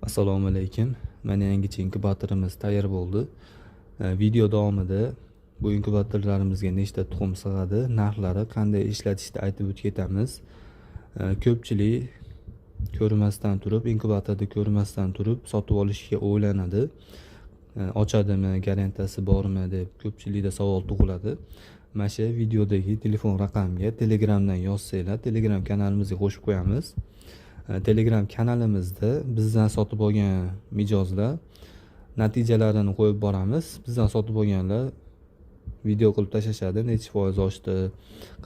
Assalomu alaykum. Mana yangicha inkubatorimiz tayyor bo'ldi. Video davomida bu inkubatorlarimizga nechta tuxum sig'adi, narxlari, qanday ishlatishni aytib o'tib ketamiz. Ko'pchilik ko'rmasdan turib, inkubatorda ko'rmasdan turib sotib olishga o'ylanadi. Ochadimi, garantiyasi bormi deb ko'pchilikda savol tug'iladi. Mana shu videodagi telefon raqamga Telegramdan yozsanglar, Telegram kanalimizga qo'shib qo'yamiz. Telegram kanalimizda bizdan sotib olgan mijozlar natijalarini qo'yib boramiz. Bizdan sotib olganlar video qilib tashlashadi, necha foiz oshdi,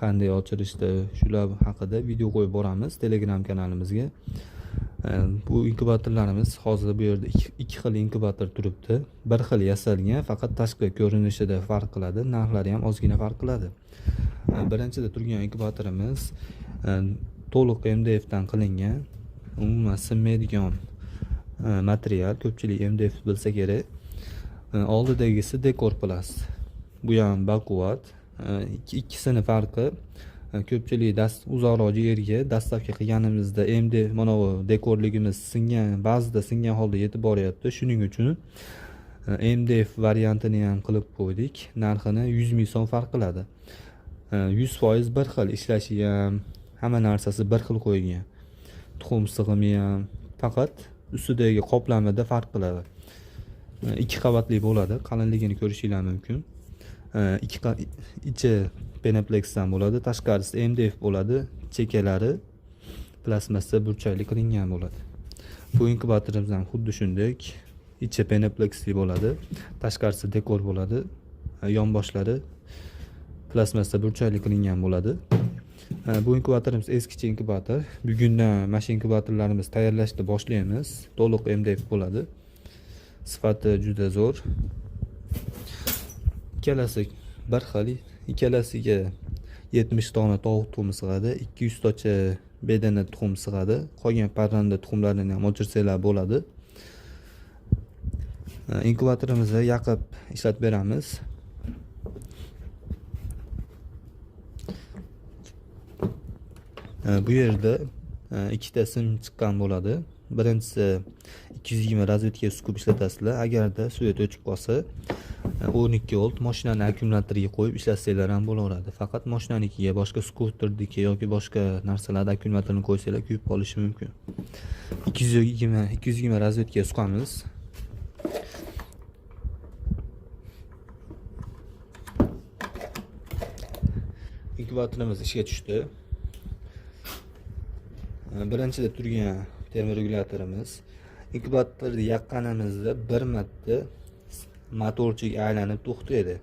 qanday ochirishdi, shular haqida video qo'yib boramiz Telegram kanalimizga. Bu inkubatorlarimiz hozir bu yerda ikki xil inkubator turibdi. Bir xil yasalgan, faqat tashqi ko'rinishida farq qiladi, narxlari ham ozgina farq qiladi. Birinchida turgan inkubatorimiz to'liq MDF dan qilingan, umuman sinmaydigan material. Ko'pchilik MDF bilsa kerak. Oldidagisi dekor plus. Bu ham baquvvat. Ikkisini farqi, ko'pchilik uzoqroq yerga dastavka qilganimizda MDF mana bu dekorligimiz singan, ba'zida singan holda yetib boryapti. Shuning uchun MDF variantini ham qilib qo'ydik. Narxini 100 ming so'm farq qiladi. 100% bir xil ishlashi ham, hamma narsasi bir xil qo'yilgan. Tuxum sig'imi ham faqat ustidagi qoplamada farq qiladi. Ikki qavatli bo'ladi, qalinligini ko'rishingiz mumkin. Ichi Penaplex dan bo'ladi, tashqarisi MDF bo'ladi, chekalari plastmassa burchakli qilingan bo'ladi. Bu inkubatorimiz ham xuddi shunday, ichi Penaplexli bo'ladi, tashqarisi dekor bo'ladi, yonboshlari plastmassa burchakli qilingan bo'ladi. Bu inkubatorimiz eskicha inkubator. Bugundan mana shu inkubatorlarimiz tayyorlashni boshlaymiz. To'liq MDF bo'ladi. Sifati juda zo'r. Ikkalasi bir xil. Ikkalasiga 70 dona tovuq tuxumi sig'adi, 200 tacha bedana tuxum sig'adi. Qolgan parranda tuxumlarini ham o'chirsanglar bo'ladi. Inkubatorimizni yoqib ishlatib beramiz. Bu yerda ikkita sim chiqqan bo'ladi. Birinchisi 220 razvedka sukub ishlatasizlar. Agarda svet o'chib qolsa 12 volt mashinani akkumulyatoriga qo'yib ishlatsanglar ham bo'laveradi. Faqat mashinanikiga, boshqa skuterdiki yoki boshqa narsalarda akkumulyatorni qo'ysanglar kuyib qolishi mumkin. 220 razvedka suqamiz. Inkubatorimiz ishga tushdi. Birinchida turgan termoregulyatorimiz. Inkubatorni yaqqanimizda bir marta motorchik aylanib to'xtaydi.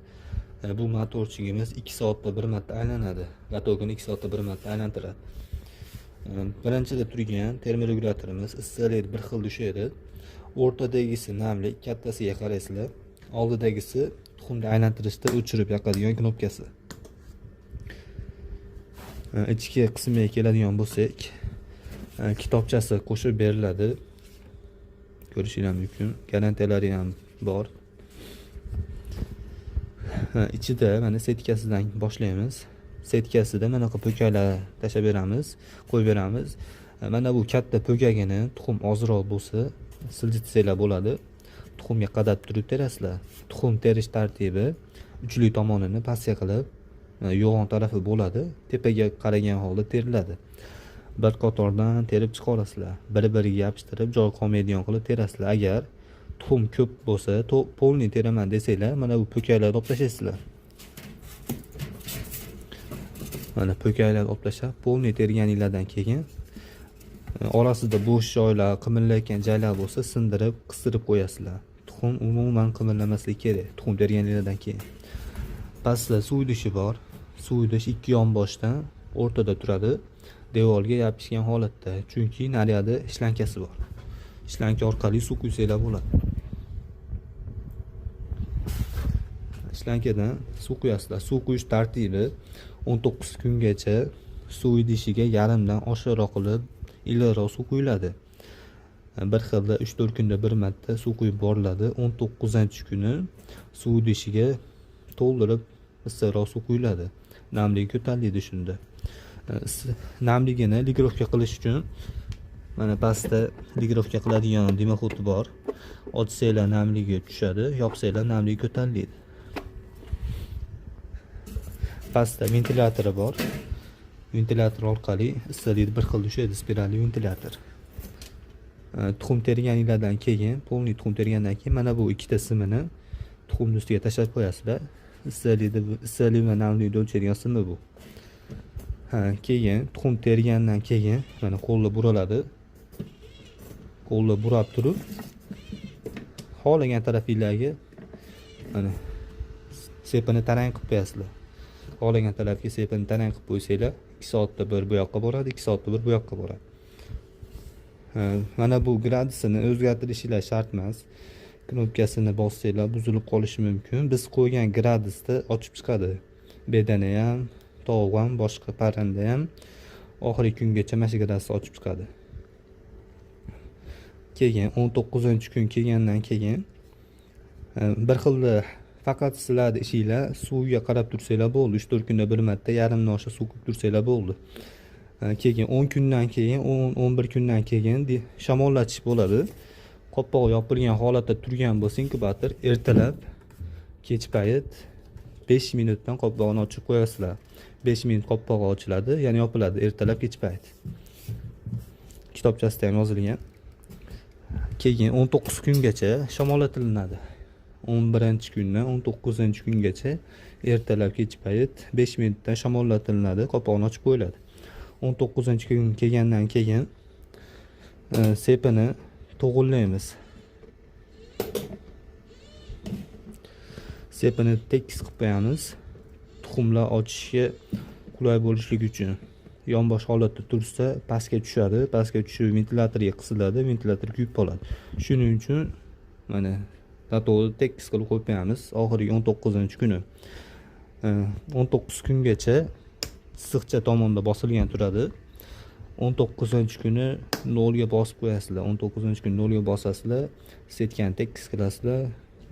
Bu motorchigimiz 2 soatda bir marta aylanadi. Gatokini 2 soatda bir marta aylantiradi. Birinchida turgan termoregulyatorimiz issiqlik bir xil tushadi. O'rtadagisi namlik, kattasiga qaraysizlar. Oldidagisi tuxumni aylantirishda o'chirib yoqadigan knopkasi. Ichki qismiga keladigan bo'lsak, kitobchasi qo'shib beriladi. Ko'rishingiz mumkin. Garantiyalari ham bor. Ichida mana setkasidan boshlaymiz. Setkasida mana bu po'kalar tashlab beramiz, qo'yib beramiz. Mana bu katta po'kagini tuxum ozroq bo'lsa siljitsanglar bo'ladi. Tuxumga qadab turib terasizlar. Tuxum terish tartibi uchli tomonini pastga qilib, yo'g'on tarafi bo'ladi, tepaga qaragan holda teriladi. Bir qatordan terib chiqarasizlar. Bir-biriga yopishtirib, joy qolmaydigan qilib terasizlar. Agar tuxum ko'p bo'lsa, polni teraman desanglar, mana bu po'kaklarni olib tashlaysizlar. Mana po'kaklarni olib tashlab, polni terganinglardan keyin orasida bo'sh joylar, qimirlayotgan joylar bo'lsa, sindirib, qistirib qo'yasizlar. Tuxum umuman qimirlamasligi kerak, tuxum terganinglardan keyin. Pastda suv idishi bor. Suv idish ikki yonboshdan o'rtada turadi. Devorga yopishgan holatda, chunki naryoqda ishlankasi bor. Ishlanka orqali suv quysanglar bo'ladi. Ishlankadan suv quyasizlar. Suv quyish tartibi 19 kungacha suv idishiga yarimdan oshiqroq qilib iliqroq suv quyiladi. Bir xilda 3-4 kunda bir marta suv quyib boriladi. 19-kuni suv idishiga to'ldirib issiqroq suv quyiladi. Namligi ko'tariladi shunda. Namligini ligirovka qilish uchun Mana pastda ligirovka qiladigan dimoxodi bor. Ochsanglar namligi tushadi, yopsanglar namligi ko'tariladi. Pastda ventilyatori bor. Ventilyator orqali issiqlikni bir xil tushadi, spiralli ventilyator. Tuxum terganinglardan keyin, polni tuxum tergandan keyin mana bu ikkita simini tuxumning ustiga tashlab qo'yasizlar. Issiqlik va namlikni o'lchaydigan simi bu. Keyin tuxum tergandan keyin mana qo'lni buriladi. Qo'lni burab turib, xohlagan tarafingizga mana sepini tarang qilib qo'yasizlar. Xohlagan tarafga sepini tarang qilib qo'ysanglar, 2 soatda bir bu yoqqa boradi, 2 soatda bir bu yoqqa boradi. Mana bu gradusini o'zgartirishingiz shart emas. Knopkasini bossanglar buzilib qolishi mumkin. Biz qo'ygan gradusda ochib chiqadi. Bedana ham, tovuq ham, boshqa parranda ham oxirgi kungacha mana shu gradusda ochib chiqadi. Keyin 19-kun kelgandan keyin bir xil faqat sizlarning ishinglar suvga qarab tursanglar bo'ldi. 3-4 kunda bir marta yarimdan oshiq suv quyib tursanglar bo'ldi. Keyin 10 kundan keyin, 11 kundan keyin shamollatish bo'ladi. Qopqoq yopilgan holatda turgan bo'lsa inkubator, ertalab kech payt 5 minutdan qopqog'ini ochib qo'yasizlar. 5 minut qopqog'i ochiladi, ya'ni yopiladi ertalab kech payt. Kitobchasida ham yozilgan. Keyin 19 kungacha shamollatilinadi. 11-kundan 19-kungacha ertalab kech payt 5 minutdan shamollatilinadi, qopqog'ini ochib qo'yiladi. 19-kun kelgandan keyin sepini to'g'irlaymiz. Sepini tekis qilib qo'yamiz. Tuxumlar ochishga qulay bo'lishligi uchun. Yonbosh holatda tursa pastga tushadi, pastga tushib ventilyatorga qisiladi, ventilator kuyib qoladi. Shuning uchun mana to'g'ri tekis qilib qo'yib qo'yamiz. Oxirgi 19-kuni 19 kungacha issiqcha tomonda bosilgan turadi. 19-kuni 0 ga bosib qo'yasizlar. 19-kun 0 ga bosasizlar, setkani tekis qilasizlar,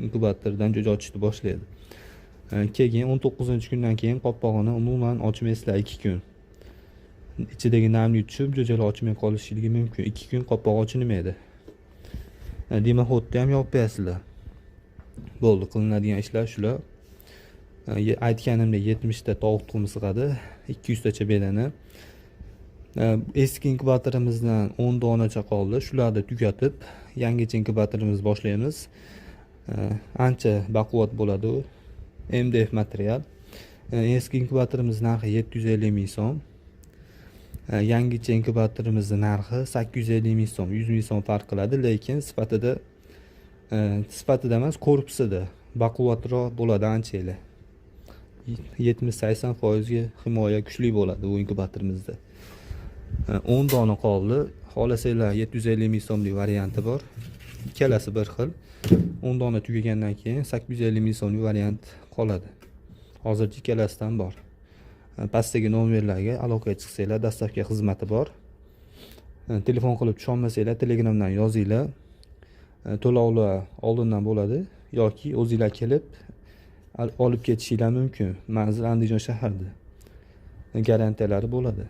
inkubatordan jo'ja ochishni boshlaydi. Keyin 19-kundan keyin qopqog'ini umuman ochmaysizlar 2 kun. Ichidagi namlik tushib, jo'jalar ochmay qolishligi mumkin. 2 kun qopqog' ochilmaydi. Dimoxodni ham yopib qo'yasizlar. Bo'ldi, qilinadigan ishlar shular. Aytganimdek 70 ta tovuq tuxumi sig'adi, 200 tacha bedana. Eski inkubatorimizdan 10 donacha qoldi. Shularni tugatib, yangicha inkubatorimizni boshlaymiz. Ancha baquvvat bo'ladi u. MDF material. Eski inkubatorimiz narxi 750 ming so'm. Yangicha inkubatorimizni narxi 850 ming so'm. 100 ming so'm farq qiladi, lekin sifatida emas, korpusida baquvvatroq bo'ladi anchalar. 70-80% ga himoya kuchli bo'ladi bu inkubatorimizda. 10 dona qoldi. Xohlasanglar 750 ming so'mlik varianti bor. Ikkalasi bir xil. 10 dona tugagandan keyin 850 ming so'mlik variant qoladi. Hozircha ikkalasidan bor. Pastdagi nomerlarga aloqaga chiqsanglar, dastavka xizmati bor. Telefon qilib tusha olmasanglar, Telegramdan yozinglar. To'lovlar oldindan bo'ladi yoki o'zingizlar kelib olib ketishinglar mumkin. Manzil Andijon shahrida. Garantiyalari bo'ladi.